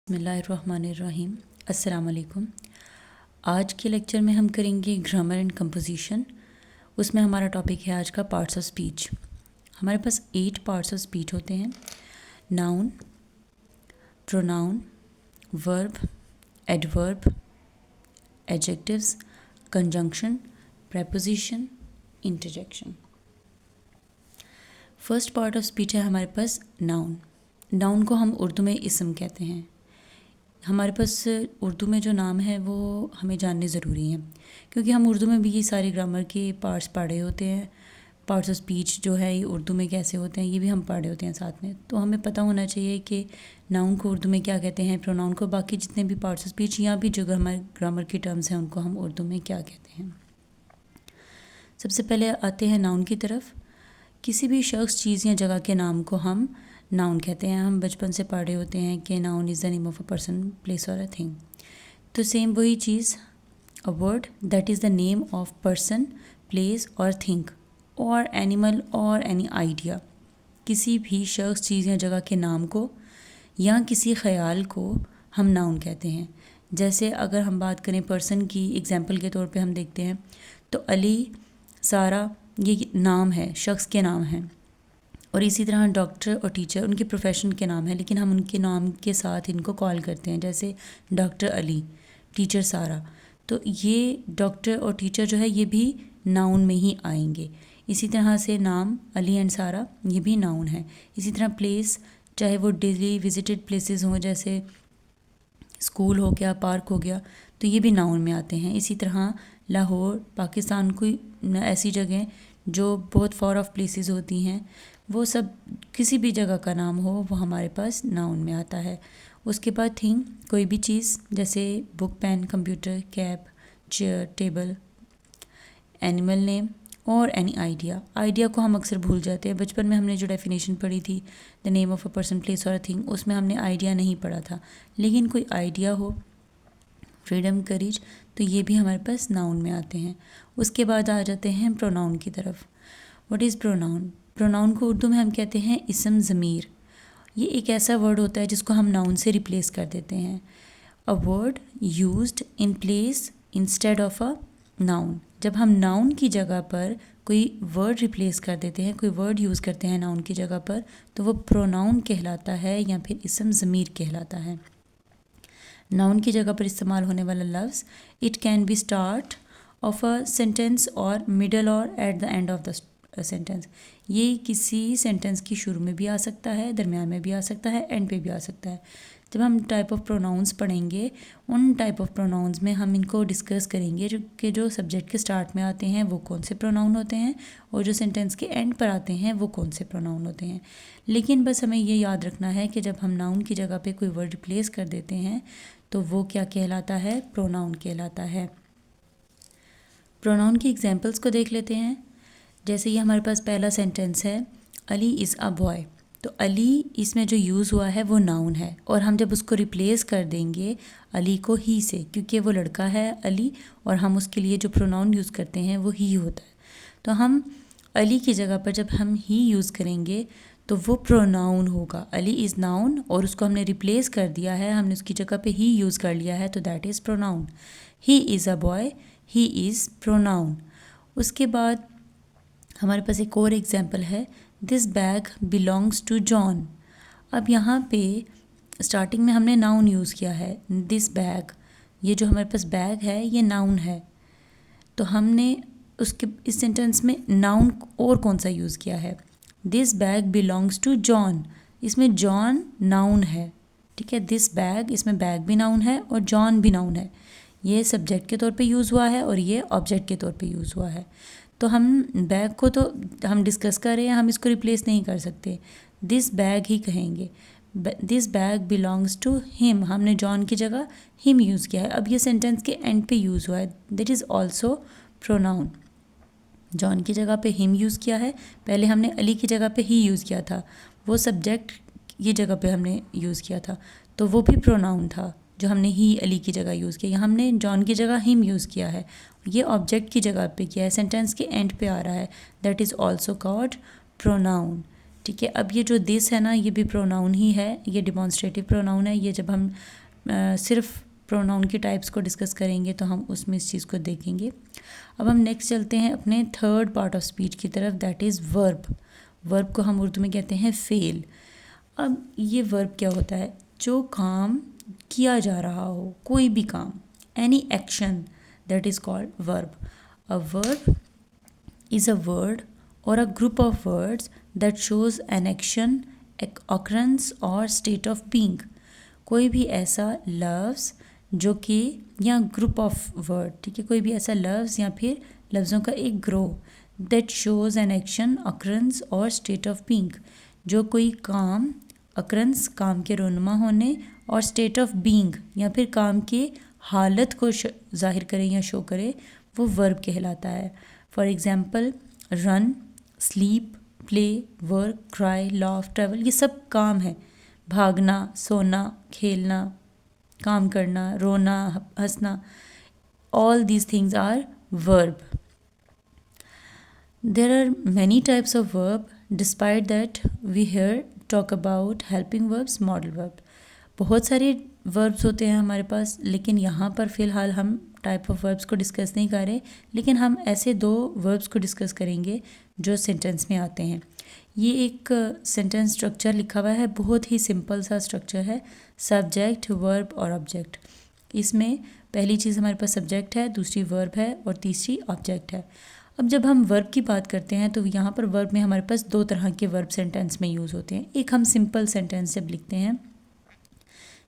बिस्मिल्लाहिर्रहमानिर्रहीम। अस्सलाम वालेकुम। आज के लेक्चर में हम करेंगे ग्रामर एंड कंपोजिशन। उसमें हमारा टॉपिक है आज का पार्ट्स ऑफ स्पीच। हमारे पास 8 पार्ट्स ऑफ स्पीच होते हैं: noun, pronoun, verb, adverb, adjectives, conjunction, preposition, interjection. First part of speech है हमारे पास नाउन। नाउन को हम उर्दू में इसम कहते हैं। हमारे पास उर्दू में जो नाम है वो हमें जानने ज़रूरी हैं, क्योंकि हम उर्दू में भी ये सारे ग्रामर के पार्ट्स पढ़े होते हैं। पार्ट्स ऑफ स्पीच जो है ये उर्दू में कैसे होते हैं ये भी हम पढ़े होते हैं साथ में। तो हमें पता होना चाहिए कि नाउन को उर्दू में क्या कहते हैं, प्रोनाउन को, बाकी जितने भी पार्ट्स ऑफ स्पीच या भी जो हमारे ग्रामर के टर्म्स हैं उनको हम उर्दू में क्या कहते हैं। सबसे पहले आते हैं नाउन की तरफ। किसी भी शख्स, चीज़ या जगह के नाम को हम नाउन कहते हैं। हम बचपन से पढ़े होते हैं कि noun is the name of a person, place और अ थिंग। तो सेम वही चीज़, a word that is the name of person, place और थिंग और एनिमल और एनी आइडिया। किसी भी शख्स, चीज़ या जगह के नाम को या किसी ख्याल को हम नाउन कहते हैं। जैसे अगर हम बात करें पर्सन की, एग्जाम्पल के तौर पे हम देखते हैं तो अली, सारा, ये नाम है, शख्स के नाम हैं। और इसी तरह डॉक्टर और टीचर उनके प्रोफेशन के नाम है, लेकिन हम उनके नाम के साथ इनको कॉल करते हैं, जैसे डॉक्टर अली, टीचर सारा। तो ये डॉक्टर और टीचर जो है ये भी नाउन में ही आएंगे। इसी तरह से नाम अली एंड सारा ये भी नाउन है। इसी तरह प्लेस, चाहे वो डेली विजिटेड प्लेसेस हों, जैसे स्कूल हो गया, पार्क हो गया, तो ये भी नाउन में आते हैं। इसी तरह लाहौर, पाकिस्तान, कोई ऐसी जगह जो बहुत फॉर ऑफ प्लेसेस होती हैं, वो सब किसी भी जगह का नाम हो वो हमारे पास नाउन में आता है। उसके बाद थिंग, कोई भी चीज़, जैसे book, pen, computer, cap, chair, table. Animal name और एनी आइडिया। आइडिया को हम अक्सर भूल जाते हैं। बचपन में हमने जो डेफिनेशन पढ़ी थी, the name of a person, place और अ थिंग, उसमें हमने आइडिया नहीं पढ़ा था। लेकिन कोई आइडिया हो, फ्रीडम, करेज, तो ये भी हमारे पास नाउन में आते हैं। उसके बाद आ जाते हैं प्रोनाउन की तरफ। What is pronoun? प्रोनाउन को उर्दू में हम कहते हैं इसम ज़मीर। ये एक ऐसा वर्ड होता है जिसको हम नाउन से रिप्लेस कर देते हैं। A word used in place instead of a noun. जब हम नाउन की जगह पर कोई वर्ड रिप्लेस कर देते हैं, कोई वर्ड यूज़ करते हैं नाउन की जगह पर, तो वो प्रोनाउन कहलाता है या फिर इसम ज़मीर कहलाता है। नाउन की जगह पर इस्तेमाल होने वाला लफ्ज़, it can be start of a sentence और मिडल और at the end of the sentence. ये किसी सेंटेंस की शुरू में भी आ सकता है, दरमियान में भी आ सकता है, एंड पे भी आ सकता है। जब हम टाइप ऑफ प्रोनाउंस पढ़ेंगे, उन टाइप ऑफ प्रोनाउंस में हम इनको डिस्कस करेंगे जो सब्जेक्ट के स्टार्ट में आते हैं वो कौन से प्रोनाउन होते हैं, और जो सेंटेंस के एंड पर आते हैं वो कौन से प्रोनाउन होते हैं। लेकिन बस हमें ये याद रखना है कि जब हम नाउन की जगह पे कोई वर्ड रिप्लेस कर देते हैं तो वो क्या कहलाता है? प्रोनाउन कहलाता है। प्रोनाउन की एग्जाम्पल्स को देख लेते हैं। जैसे ये हमारे पास पहला सेंटेंस है, अली इज़ अ बॉय। तो अली इसमें जो यूज़ हुआ है वो नाउन है, और हम जब उसको रिप्लेस कर देंगे अली को ही से, क्योंकि वो लड़का है अली, और हम उसके लिए जो प्रोनाउन यूज़ करते हैं वो ही होता है। तो हम अली की जगह पर जब हम ही यूज़ करेंगे तो वो प्रोनाउन होगा। अली इज़ नाउन और उसको हमने रिप्लेस कर दिया है, हमने उसकी जगह पे ही यूज़ कर लिया है, तो that is pronoun. He is a boy, he is pronoun. उसके बाद हमारे पास एक और एग्जाम्पल है, this bag belongs to John. अब यहाँ पे स्टार्टिंग में हमने नाउन यूज़ किया है, दिस बैग। ये जो हमारे पास बैग है ये नाउन है, तो हमने उसके इस सेंटेंस में नाउन और कौन सा यूज़ किया है? This bag belongs to John. इसमें जॉन नाउन है, ठीक है। दिस बैग, इसमें बैग भी नाउन है और जॉन भी नाउन है। ये सब्जेक्ट के तौर पे यूज़ हुआ है और ये ऑब्जेक्ट के तौर पे यूज़ हुआ है। तो हम बैग को तो हम डिस्कस कर रहे हैं, हम इसको रिप्लेस नहीं कर सकते, दिस बैग ही कहेंगे। This bag belongs to him, हमने जॉन की जगह हिम यूज़ किया है। अब ये सेंटेंस के एंड पे यूज़ हुआ है, that is also pronoun. John की जगह पे हिम यूज़ किया है, पहले हमने अली की जगह पे ही यूज़ किया था, वो सब्जेक्ट ये जगह पे हमने यूज़ किया था, तो वो भी प्रोनाउन था जो हमने ही अली की जगह यूज़ किया। यहाँ हमने जॉन की जगह हिम यूज़ किया है, ये ऑब्जेक्ट की जगह पे किया है, सेंटेंस के एंड पे आ रहा है, that is also called pronoun. ठीक है। अब ये जो दिस है ना, ये भी प्रोनाउन ही है, ये डिमॉन्स्ट्रेटिव प्रोनाउन है। ये जब हम सिर्फ प्रोनाउन की टाइप्स को डिस्कस करेंगे तो हम उसमें इस चीज़ को देखेंगे। अब हम नेक्स्ट चलते हैं अपने थर्ड पार्ट ऑफ स्पीच की तरफ, दैट इज़ वर्ब। वर्ब को हम उर्दू में कहते हैं फेल। अब ये वर्ब क्या होता है? जो काम किया जा रहा हो, कोई भी काम, any action, that is called verb. A verb is a word or a group of words that shows an action, occurrence or state of being। कोई भी ऐसा लफ्ज़ जो कि, या ग्रुप ऑफ वर्ड, ठीक है, कोई भी ऐसा लफ्ज़ या फिर लफ्ज़ों का एक ग्रोह that shows an action, occurrence और स्टेट ऑफ बीइंग, जो कोई काम, occurrence काम के रोनुमा होने और स्टेट ऑफ बीइंग या फिर काम की हालत को जाहिर करे या शो करे, वो वर्ब कहलाता है। For example run, sleep, play, work, cry, laugh, travel, ये सब काम है। भागना, सोना, खेलना, काम करना, रोना, हंसना, all these things are verb. There are many types of verb, despite that we here talk about helping verbs, modal verb. बहुत सारे वर्ब्स होते हैं हमारे पास, लेकिन यहाँ पर फ़िलहाल हम टाइप ऑफ वर्ब्स को डिस्कस नहीं कर रहे, लेकिन हम ऐसे दो वर्ब्स को डिस्कस करेंगे जो सेंटेंस में आते हैं। ये एक सेंटेंस स्ट्रक्चर लिखा हुआ है, बहुत ही सिंपल सा स्ट्रक्चर है, सब्जेक्ट, वर्ब और ऑब्जेक्ट। इसमें पहली चीज़ हमारे पास सब्जेक्ट है, दूसरी वर्ब है और तीसरी ऑब्जेक्ट है। अब जब हम वर्ब की बात करते हैं तो यहाँ पर वर्ब में हमारे पास दो तरह के वर्ब सेंटेंस में यूज़ होते हैं। एक हम सिंपल सेंटेंस जब लिखते हैं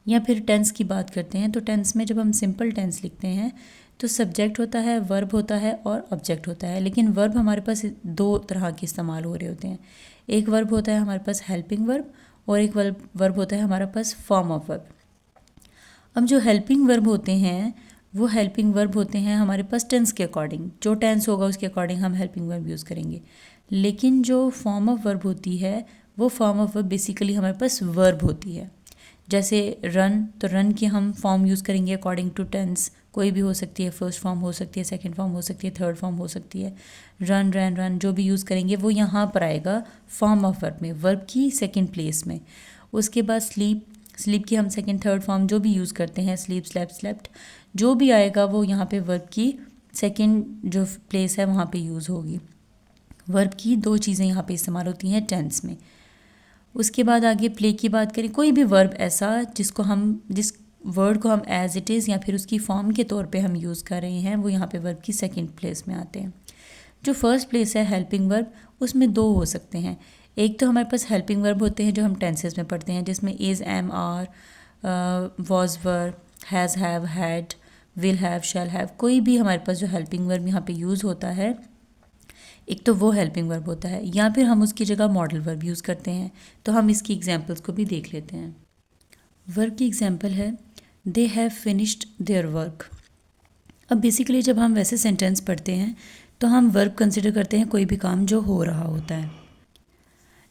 या फिर टेंस की बात करते हैं, तो टेंस में जब हम सिंपल टेंस लिखते हैं तो सब्जेक्ट होता है, वर्ब होता है और ऑब्जेक्ट होता है। लेकिन वर्ब हमारे पास दो तरह के इस्तेमाल हो रहे होते हैं। एक वर्ब होता है हमारे पास हेल्पिंग वर्ब और एक वर्ब होता है हमारे पास फॉर्म ऑफ वर्ब। अब जो हेल्पिंग वर्ब होते हैं वो हेल्पिंग वर्ब होते हैं हमारे पास टेंस के अकॉर्डिंग, जो टेंस होगा उसके अकॉर्डिंग हम हेल्पिंग वर्ब यूज़ करेंगे। लेकिन जो फॉर्म ऑफ वर्ब होती है वो फॉर्म ऑफ वर्ब बेसिकली हमारे पास वर्ब होती है। जैसे रन, तो रन की हम फॉर्म यूज़ करेंगे अकॉर्डिंग टू टेंस, कोई भी हो सकती है, फर्स्ट फॉर्म हो सकती है, सेकंड फॉर्म हो सकती है, थर्ड फॉर्म हो सकती है। रन, रैन, रन जो भी यूज़ करेंगे वो यहाँ पर आएगा फॉर्म ऑफ वर्ब में, वर्ब की सेकंड प्लेस में। उसके बाद स्लीप, स्लीप की हम सेकंड थर्ड फॉर्म जो भी यूज़ करते हैं, स्लीप, स्लेप्ट, स्लेप्ट, जो भी आएगा वो यहाँ पे वर्ब की सेकंड जो प्लेस है वहाँ पे यूज़ होगी। वर्ब की दो चीज़ें यहाँ पे इस्तेमाल होती हैं टेंस में। उसके बाद आगे प्ले की बात करें, कोई भी वर्ब ऐसा जिस वर्ड को हम एज इट इज़ या फिर उसकी फॉर्म के तौर पे हम यूज़ कर रहे हैं, वो यहाँ पे वर्ब की सेकंड प्लेस में आते हैं। जो फर्स्ट प्लेस है हेल्पिंग वर्ब, उसमें दो हो सकते हैं। एक तो हमारे पास हेल्पिंग वर्ब होते हैं जो हम टेंसेस में पढ़ते हैं, जिसमें is, am, are, was verb, has, have, had, will have, shall have, कोई भी हमारे पास जो हेल्पिंग वर्ब यहाँ पे यूज़ होता है, एक तो वो हेल्पिंग वर्ब होता है, या फिर हम उसकी जगह मॉडल वर्ब यूज़ करते हैं। तो हम इसकी एग्जांपल्स को भी देख लेते हैं। वर्ब की एग्जांपल है they have finished their work. अब बेसिकली जब हम वैसे सेंटेंस पढ़ते हैं तो हम वर्ब कंसिडर करते हैं कोई भी काम जो हो रहा होता है,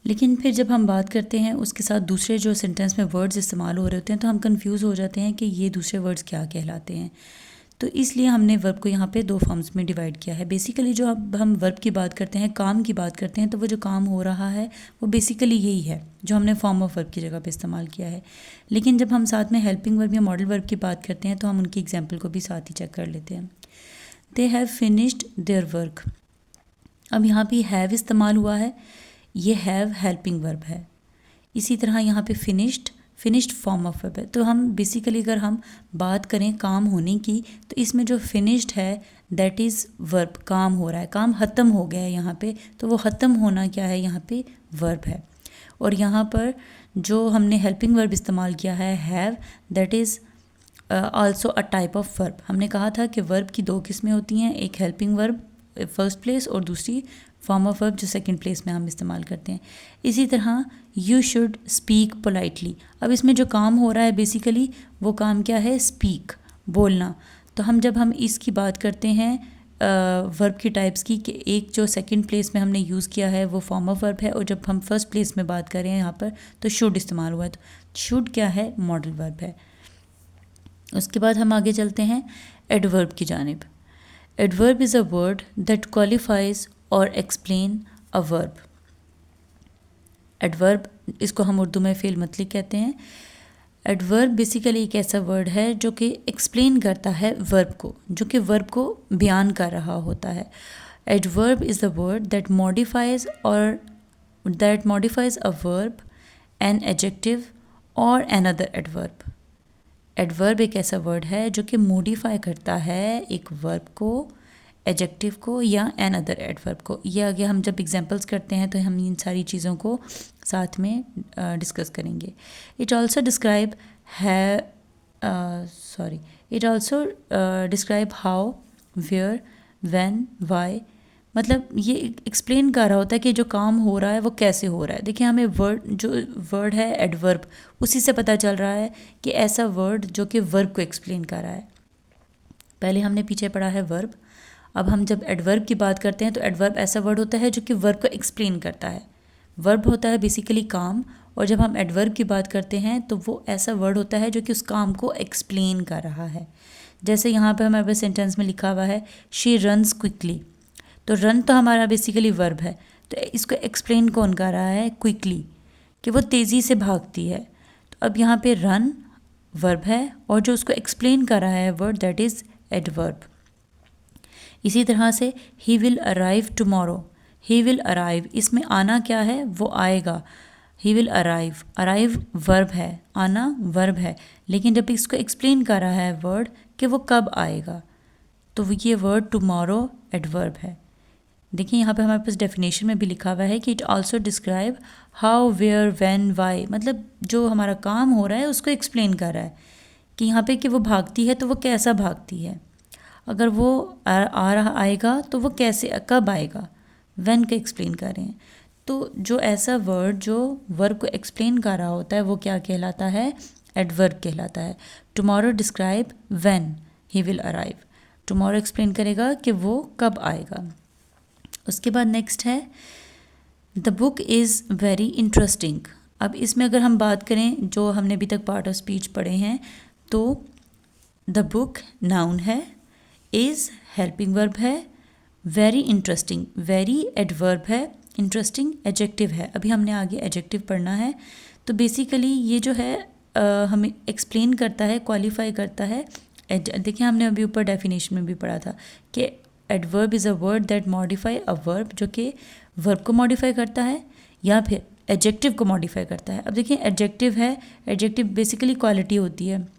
लेकिन फिर जब हम बात करते हैं उसके साथ दूसरे जो सेंटेंस में वर्ड्स इस्तेमाल हो रहे होते हैं तो हम कंफ्यूज हो जाते हैं कि ये दूसरे वर्ड्स क्या कहलाते हैं। तो इसलिए हमने वर्ब को यहाँ पे दो फॉर्म्स में डिवाइड किया है। बेसिकली जो अब हम वर्ब की बात करते हैं, काम की बात करते हैं, तो वो जो काम हो रहा है वो बेसिकली यही है जो हमने फॉर्म ऑफ वर्ब की जगह पे इस्तेमाल किया है। लेकिन जब हम साथ में हेल्पिंग वर्ब या मॉडल वर्ब की बात करते हैं तो हम उनकी एग्जाम्पल को भी साथ ही चेक कर लेते हैं। They have finished their work. अब यहाँ पे हैव इस्तेमाल हुआ है, ये हैव हेल्पिंग वर्ब है। इसी तरह यहाँ पे फिनिश्ड फॉर्म ऑफ वर्ब है। तो हम बेसिकली अगर हम बात करें काम होने की, तो इसमें जो फिनिश्ड है दैट इज़ वर्ब, काम हो रहा है, काम ख़त्म हो गया है यहाँ पे, तो वो ख़त्म होना क्या है यहाँ पे वर्ब है। और यहाँ पर जो हमने हेल्पिंग वर्ब इस्तेमाल किया है have, that is also a type of verb. हमने कहा था कि वर्ब की दो किस्में होती हैं, एक हेल्पिंग वर्ब फर्स्ट प्लेस और दूसरी फॉर्म ऑफ वर्ब जो सेकंड प्लेस में हम इस्तेमाल करते हैं। इसी तरह यू शुड स्पीक पोलाइटली। अब इसमें जो काम हो रहा है बेसिकली वो काम क्या है, स्पीक, बोलना। तो जब हम इसकी बात करते हैं वर्ब की टाइप्स की, कि एक जो सेकंड प्लेस में हमने यूज़ किया है वो फॉर्म ऑफ वर्ब है, और जब हम फर्स्ट प्लेस में बात कर रहे हैं यहाँ पर तो शुड इस्तेमाल हुआ है। तो शुड क्या है, मॉडल वर्ब है। उसके बाद हम आगे चलते हैं एडवर्ब की जानिब। Adverb is a word that qualifies और एक्सप्लेन अ वर्ब। एडवर्ब, इसको हम उर्दू में फ़ेल मतली कहते हैं। एडवर्ब बेसिकली एक ऐसा वर्ड है जो कि एक्सप्लेन करता है वर्ब को, जो कि वर्ब को बयान कर रहा होता है। Adverb is the word that modifies a verb, an adjective और अनदर एडवर्ब। एडवर्ब एक ऐसा वर्ड है जो कि मॉडिफाई करता है एक वर्ब को, एडजेक्टिव को या अनदर एडवर्ब को। ये आगे हम जब एग्जांपल्स करते हैं तो हम इन सारी चीज़ों को साथ में डिस्कस करेंगे। It also describe how, where, when, why, मतलब ये एक्सप्लेन कर रहा होता है कि जो काम हो रहा है वो कैसे हो रहा है। देखिए हमें वर्ड है एडवर्ब, उसी से पता चल रहा है कि ऐसा वर्ड जो कि वर्ब को एक्सप्लेन कर रहा है। पहले हमने पीछे पढ़ा है वर्ब, अब हम जब एडवर्ब की बात करते हैं तो एडवर्ब ऐसा वर्ड होता है जो कि वर्ब को एक्सप्लेन करता है। वर्ब होता है बेसिकली काम, और जब हम एडवर्ब की बात करते हैं तो वो ऐसा वर्ड होता है जो कि उस काम को एक्सप्लेन कर रहा है। जैसे यहाँ पे हमारे पास सेंटेंस में लिखा हुआ है शी रन्स क्विकली, तो रन तो हमारा बेसिकली वर्ब है, तो इसको एक्सप्लेन कौन कर रहा है? क्विकली, कि वो तेज़ी से भागती है। तो अब यहाँ पे रन वर्ब है और जो उसको एक्सप्लेन कर रहा है वर्ड, दैट इज़ एडवर्ब। इसी तरह से he will arrive tomorrow, he will arrive, इसमें आना क्या है? वो आएगा। He will arrive, arrive verb है, आना वर्ब है, लेकिन जब इसको एक्सप्लेन कर रहा है वर्ड कि वो कब आएगा, तो ये वर्ड टुमारो एडवर्ब है। देखिए यहाँ पे हमारे पास डेफिनेशन में भी लिखा हुआ है कि it also describe how, where, when, why, मतलब जो हमारा काम हो रहा है उसको एक्सप्लेन कर रहा है कि यहाँ पे कि वो भागती है तो वो कैसा भागती है, अगर वो आएगा तो वो कैसे, कब आएगा, व्हेन का एक्सप्लेन कर रहे हैं। तो जो ऐसा वर्ड जो वर्ब को एक्सप्लेन कर रहा होता है वो क्या कहलाता है? एडवर्ब कहलाता है। Tomorrow describe when he will arrive, tomorrow explain करेगा कि वो कब आएगा। उसके बाद नेक्स्ट है the book is very interesting. अब इसमें अगर हम बात करें जो हमने अभी तक पार्ट ऑफ स्पीच पढ़े हैं, तो द बुक नाउन है, इज़ हेल्पिंग वर्ब है, वेरी इंटरेस्टिंग, वेरी एडवर्ब है, इंटरेस्टिंग एडजेक्टिव है। अभी हमने आगे एडजेक्टिव पढ़ना है। तो बेसिकली ये जो है हमें एक्सप्लेन करता है, क्वालिफाई करता है। देखिए हमने अभी ऊपर डेफिनेशन में भी पढ़ा था कि adverb is a word that modify a verb, जो कि वर्ब को मॉडिफाई करता है या फिर एडजेक्टिव को मॉडिफाई करता है। अब देखिए एडजेक्टिव है, एडजेक्टिव बेसिकली क्वालिटी होती है।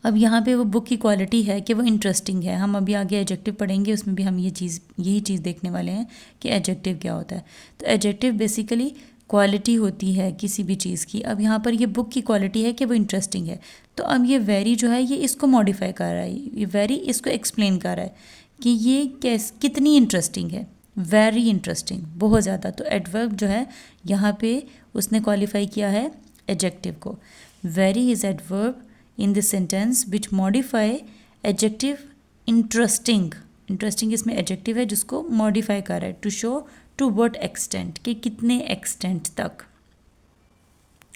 अब यहाँ पे वो बुक की क्वालिटी है कि वो इंटरेस्टिंग है। हम अभी आगे एडजेक्टिव पढ़ेंगे, उसमें भी हम यही चीज़ देखने वाले हैं कि एडजेक्टिव क्या होता है। तो एडजेक्टिव बेसिकली क्वालिटी होती है किसी भी चीज़ की। अब यहाँ पर ये बुक की क्वालिटी है कि वो इंटरेस्टिंग है, तो अब ये वेरी जो है ये इसको मॉडिफाई कर रहा है, ये वेरी इसको एक्सप्लेन कर रहा है कि ये कितनी इंटरेस्टिंग है, वेरी इंटरेस्टिंग, बहुत ज़्यादा। तो एडवर्ब जो है यहाँ पे उसने क्वालिफाई किया है एडजेक्टिव को। Very is adverb in this sentence which modify adjective interesting, interesting इसमें adjective है जिसको modify कर रहा है to show to what extent, कि कितने extent तक।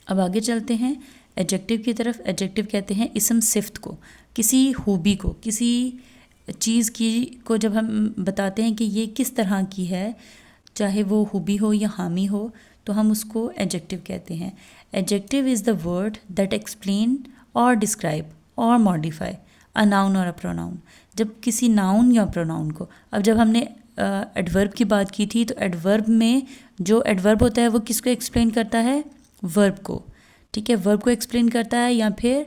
अब आगे चलते हैं adjective की तरफ। adjective कहते हैं इसम सिफ्त को, किसी खूबी को, किसी चीज़ की को जब हम बताते हैं कि ये किस तरह की है, चाहे वो खूबी हो या हामी हो, तो हम उसको एडजेक्टिव कहते हैं। Adjective is the word that explain और डिस्क्राइब और मॉडिफाई अ नाउन और अ प्रोनाउन। जब किसी नाउन या प्रोनाउन को, अब जब हमने एडवर्ब की बात की थी, तो एडवर्ब में जो एडवर्ब होता है वो किसको एक्सप्लेन करता है? वर्ब को, ठीक है, वर्ब को एक्सप्लेन करता है या फिर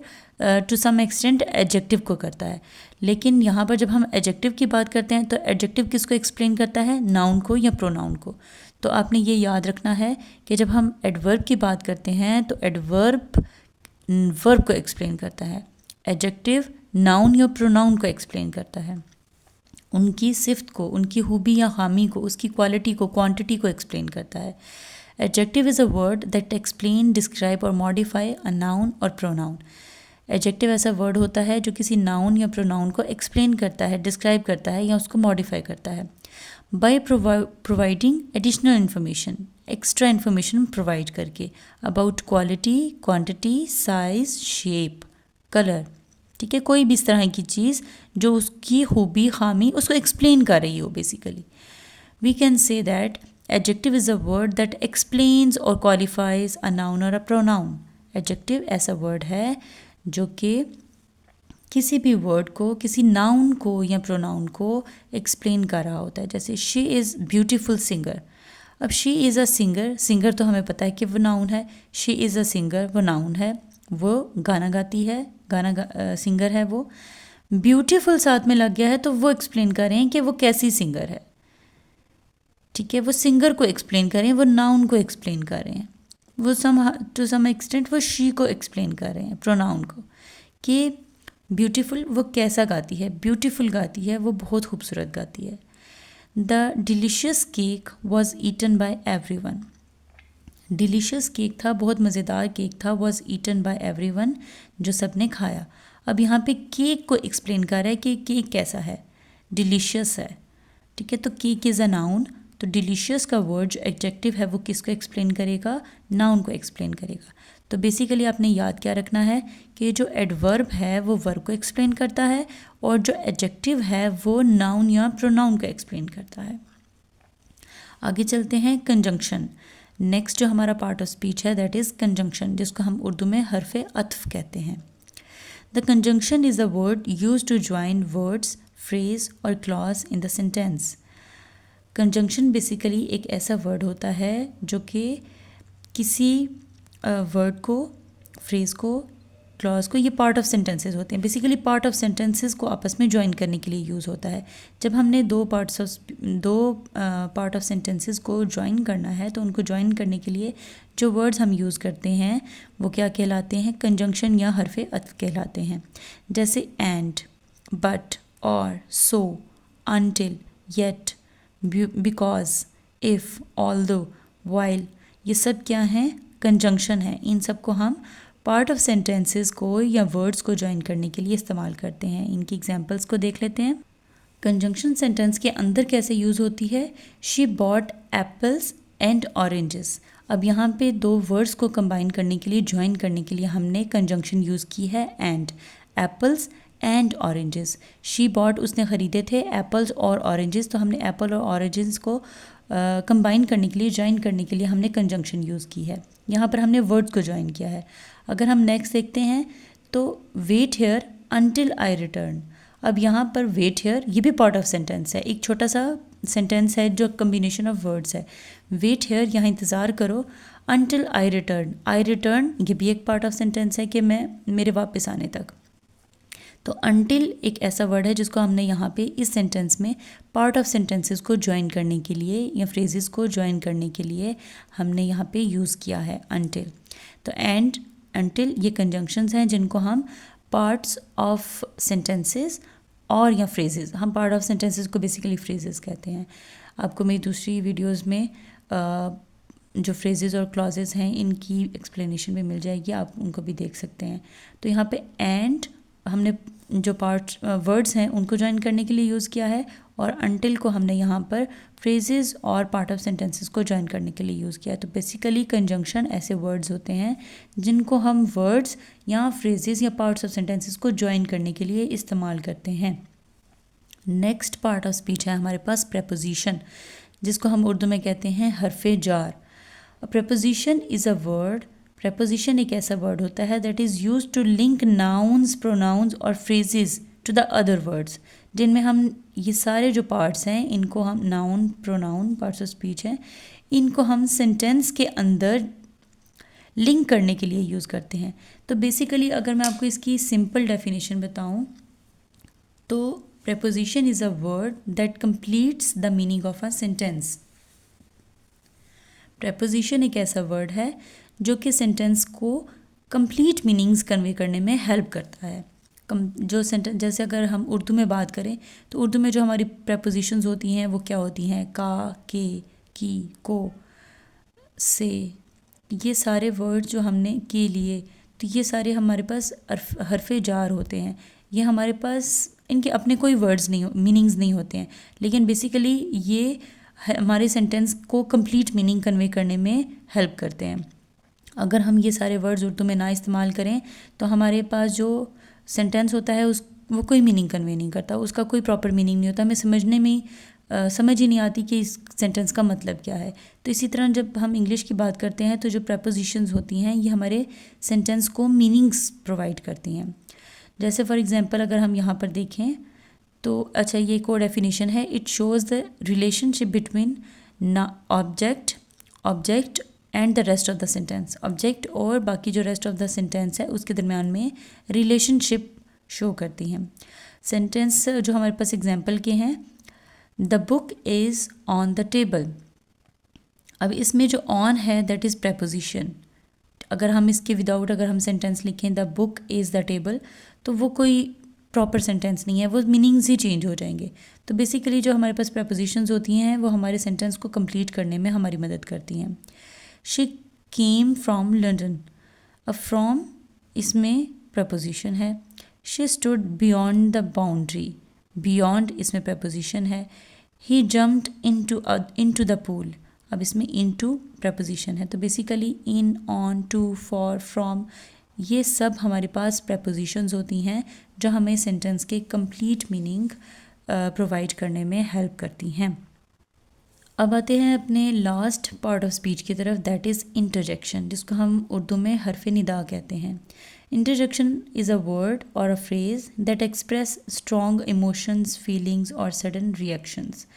टू सम एक्सटेंट एडजेक्टिव को करता है। लेकिन यहाँ पर जब हम एडजेक्टिव की बात करते हैं तो एडजेक्टिव किसको एक्सप्लेन करता है? नाउन को या प्रोनाउन को। तो आपने ये याद रखना है कि जब हम एडवर्ब की बात करते हैं तो एडवर्ब वर्ब को एक्सप्लेन करता है, एडजेक्टिव नाउन या प्रोनाउन को एक्सप्लेन करता है, उनकी सिफ्त को, उनकी खूबी या खामी को, उसकी क्वालिटी को, क्वांटिटी को एक्सप्लेन करता है। Adjective is a word that explain, describe और मॉडिफाई अ नाउन और प्रोनाउन। एडजेक्टिव ऐसा वर्ड होता है जो किसी नाउन या प्रोनाउन को एक्सप्लेन करता है, डिस्क्राइब करता है या उसको मॉडिफाई करता है। By providing additional information, extra information provide करके about quality, quantity, size, shape, colour, ठीक है, कोई भी इस तरह की चीज़ जो उसकी खूबी खामी उसको एक्सप्लेन कर रही हो basically. We can say that adjective is a word that explains और क्वालिफाइज अ नाउन और अ प्रोनाउन। एडजेक्टिव ऐसा वर्ड है जो कि किसी भी वर्ड को, किसी नाउन को या प्रोनाउन को एक्सप्लेन कर रहा होता है। जैसे शी इज़ ब्यूटीफुल सिंगर। अब she is a singer, singer तो हमें पता है कि वो नाउन है। शी इज़ अ सिंगर, वो नाउन है, वो गाना गाती है, सिंगर है वो। ब्यूटीफुल साथ में लग गया है तो वो एक्सप्लेन कर रहे हैं कि वो कैसी सिंगर है। ठीक है, वो सिंगर को एक्सप्लेन कर रहे हैं, वो नाउन को एक्सप्लेन कर रहे हैं, वो टू सम एक्सटेंट वो शी को एक्सप्लेन कर रहे हैं, प्रोनाउन को, कि ब्यूटीफुल वो कैसा गाती है, ब्यूटीफुल गाती है, वो बहुत खूबसूरत गाती है। The delicious cake was eaten by everyone. Delicious cake था, बहुत मज़ेदार केक था, was eaten by everyone, जो सब ने खाया। अब यहाँ पे केक को एक्सप्लेन कर रहा है कि केक कैसा है, डिलीशियस है। ठीक है, तो केक इज़ अ नाउन, तो डिलीशियस का वर्ड जो एडजेक्टिव है वो किसको एक्सप्लेन करेगा, नाउन को एक्सप्लेन करेगा। तो बेसिकली आपने याद क्या रखना है कि जो एडवर्ब है वो वर्ब को एक्सप्लेन करता है और जो एडजेक्टिव है वो नाउन या प्रोनाउन को एक्सप्लेन करता है। आगे चलते हैं, कंजंक्शन। नेक्स्ट जो हमारा पार्ट ऑफ स्पीच है दैट इज़ कंजंक्शन, जिसको हम उर्दू में हरफ अत्फ कहते हैं। The conjunction is a word use to join words, phrase और clause in the sentence. Conjunction basically एक ऐसा वर्ड होता है जो कि किसी वर्ड को, फ्रेज़ को, क्लॉज को, ये पार्ट ऑफ सेंटेंसेस होते हैं। बेसिकली पार्ट ऑफ सेंटेंसेस को आपस में ज्वाइन करने के लिए यूज़ होता है। जब हमने दो पार्ट ऑफ सेंटेंसेस को ज्वाइन करना है तो उनको ज्वाइन करने के लिए जो वर्ड्स हम यूज़ करते हैं वो क्या कहलाते हैं, कंजंक्शन या हरफ अत्फ कहलाते हैं। जैसे एंड, बट, और, so, until, yet, because, if, although, while, ये सब क्या हैं, कंजंक्शन है। इन सब को हम पार्ट ऑफ सेंटेंसेस को या वर्ड्स को ज्वाइन करने के लिए इस्तेमाल करते हैं। इनकी एग्जांपल्स को देख लेते हैं। कंजंक्शन सेंटेंस के अंदर कैसे यूज़ होती है, she bought apples and oranges. अब यहाँ पे दो वर्ड्स को कंबाइन करने के लिए, ज्वाइन करने के लिए हमने कंजंक्शन यूज़ की है and, apples and oranges. She bought, उसने ख़रीदे थे एप्पल्स और ऑरेंजेस, तो हमने एप्पल और ऑरेंजेस को कंबाइन करने के लिए, ज्वाइन करने के लिए हमने कंजंक्शन यूज़ की है। यहाँ पर हमने वर्ड्स को ज्वाइन किया है। अगर हम नेक्स्ट देखते हैं तो wait here until I return. अब यहाँ पर वेट हेयर, ये भी पार्ट ऑफ सेंटेंस है, एक छोटा सा सेंटेंस है जो कम्बिनेशन ऑफ वर्ड्स है। वेट हेयर, यहाँ इंतज़ार करो, until I return, I return ये भी एक पार्ट ऑफ सेंटेंस है कि मैं, मेरे वापस आने तक। तो अनटिल एक ऐसा वर्ड है जिसको हमने यहाँ पे इस सेंटेंस में पार्ट ऑफ सेंटेंसेस को ज्वाइन करने के लिए या फ्रेजेस को ज्वाइन करने के लिए हमने यहाँ पे यूज़ किया है अनटिल। तो एंड, अनटिल ये कंजंक्शंस हैं जिनको हम पार्ट्स ऑफ सेंटेंसेस और या फ्रेजेस, हम पार्ट ऑफ सेंटेंसेस को बेसिकली फ्रेजेस कहते हैं। आपको मेरी दूसरी वीडियोज़ में जो फ्रेजेस और क्लॉजेस हैं इनकी एक्सप्लेनेशन भी मिल जाएगी, आप उनको भी देख सकते हैं। तो यहाँ पे एंड हमने जो पार्ट वर्ड्स हैं उनको ज्वाइन करने के लिए यूज़ किया है और अनटिल को हमने यहाँ पर फ्रेजेस और पार्ट ऑफ सेंटेंसेस को ज्वाइन करने के लिए यूज़ किया है। तो बेसिकली कंजंक्शन ऐसे वर्ड्स होते हैं जिनको हम वर्ड्स या फ्रेजेस या पार्ट्स ऑफ सेंटेंसेस को ज्वाइन करने के लिए इस्तेमाल करते हैं। नेक्स्ट पार्ट ऑफ स्पीच है हमारे पास प्रेपोजिशन, जिसको हम उर्दू में कहते हैं हरफे जार। Preposition is a word, preposition एक ऐसा वर्ड होता है that is use to link nouns, pronouns और phrases to the other words, जिनमें हम ये सारे जो पार्ट्स हैं इनको हम noun, pronoun, parts of speech हैं, इनको हम सेंटेंस के अंदर लिंक करने के लिए यूज़ करते हैं। तो बेसिकली अगर मैं आपको इसकी सिंपल डेफिनेशन बताऊं तो preposition is a word that completes the meaning of a sentence. Preposition एक ऐसा वर्ड है जो कि सेंटेंस को कंप्लीट मीनिंग्स कन्वे करने में हेल्प करता है। जो सेंटेंस, जैसे अगर हम उर्दू में बात करें तो उर्दू में जो हमारी प्रेपोजिशंस होती हैं वो क्या होती हैं, का, के, की, को, से, ये सारे वर्ड जो हमने के लिए, तो ये सारे हमारे पास हरफे जार होते हैं। ये हमारे पास इनके अपने कोई वर्ड्स नहीं, मीनिंग्स नहीं होते हैं, लेकिन बेसिकली ये हमारे सेंटेंस को कंप्लीट मीनिंग कन्वे करने में हेल्प करते हैं। अगर हम ये सारे वर्ड्स उर्दू में ना इस्तेमाल करें तो हमारे पास जो सेंटेंस होता है वो कोई मीनिंग कन्वे नहीं करता, उसका कोई प्रॉपर मीनिंग नहीं होता, हमें समझने में समझ ही नहीं आती कि इस सेंटेंस का मतलब क्या है। तो इसी तरह जब हम इंग्लिश की बात करते हैं तो जो प्रपोजिशंस होती हैं ये हमारे सेंटेंस को मीनिंग्स प्रोवाइड करती हैं। जैसे फॉर एग्जांपल अगर हम यहाँ पर देखें तो अच्छा ये को डेफिनेशन है, it shows the relationship between an object and the rest of the sentence. Object और बाकी जो रेस्ट ऑफ द सेंटेंस है उसके दरम्यान में रिलेशनशिप शो करती हैं। सेंटेंस जो हमारे पास एग्जांपल के हैं, the book is on the table. अब इसमें जो ऑन है दैट इज़ प्रपोजिशन। अगर हम इसके विदाउट अगर हम सेंटेंस लिखें the book is the table तो वो कोई प्रॉपर सेंटेंस नहीं है, वो मीनिंग्स ही चेंज हो जाएंगे। तो बेसिकली जो हमारे पास प्रपोजिशंस होती हैं वो हमारे सेंटेंस को कंप्लीट करने में हमारी मदद करती हैं। She came from London. अब फ्रॉम इसमें प्रपोजिशन है। She stood beyond the boundary, beyond इसमें प्रपोजिशन है। He jumped into the pool, अब इसमें इनटू प्रपोजिशन है। तो basically in, on, to, for, from ये सब हमारे पास प्रपोजिशंस होती हैं जो हमें सेंटेंस के कंप्लीट मीनिंग प्रोवाइड करने में हेल्प करती हैं। अब आते हैं अपने लास्ट पार्ट ऑफ स्पीच की तरफ, दैट इज़ इंटरजेक्शन, जिसको हम उर्दू में हरफ निदा कहते हैं। इंटरजेक्शन इज़ अ वर्ड और a phrase that express strong emotions, feelings और सडन रिएक्शंस।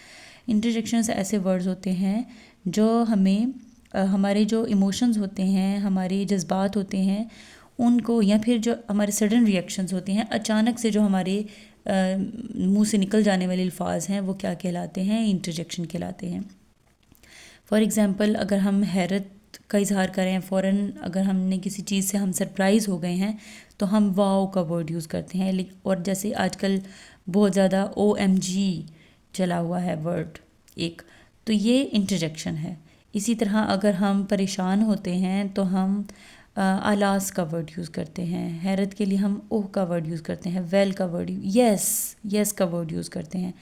इंटरजेक्शंस ऐसे वर्ड्स होते हैं जो हमें हमारे जो इमोशंस होते हैं, हमारे जज्बात होते हैं उनको, या फिर जो हमारे सडन रिएक्शंस होते हैं, अचानक से जो हमारे मुंह से निकल जाने वाले अल्फाज हैं वो क्या कहलाते हैं, इंटरजेक्शन कहलाते हैं। फॉर एग्ज़ाम्पल अगर हम हैरत का इजहार करें, फ़ौरन अगर हमने किसी चीज़ से हम सरप्राइज़ हो गए हैं तो हम वाओ का वर्ड यूज़ करते हैं। और जैसे आजकल बहुत ज़्यादा OMG चला हुआ है वर्ड एक, तो ये इंटरजेक्शन है। इसी तरह अगर हम परेशान होते हैं तो हम आलास का वर्ड यूज़ करते हैं। हैरत के लिए हम ओह का वर्ड यूज़ करते हैं, वेल का वर्ड, यस का वर्ड यूज़ करते हैं।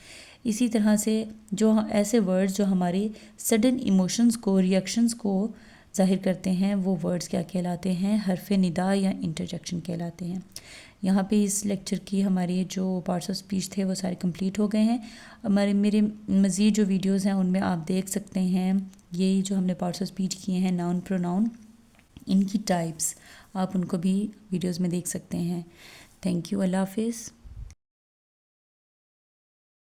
इसी तरह से जो ऐसे वर्ड्स जो हमारे सडन इमोशंस को, रिएक्शंस को ज़ाहिर करते हैं वो वर्ड्स क्या कहलाते हैं, हरफ निदा या इंटरजेक्शन कहलाते हैं। यहाँ पे इस लेक्चर की हमारे जो पार्ट्स ऑफ स्पीच थे वो सारे कंप्लीट हो गए हैं। मेरे मज़ीद जो वीडियोस हैं उनमें आप देख सकते हैं यही जो हमने पार्ट्स ऑफ स्पीच किए हैं, नाउन, प्रोनाउन, इनकी टाइप्स, आप उनको भी वीडियोस में देख सकते हैं। थैंक यू, अल्लाह हाफिज़।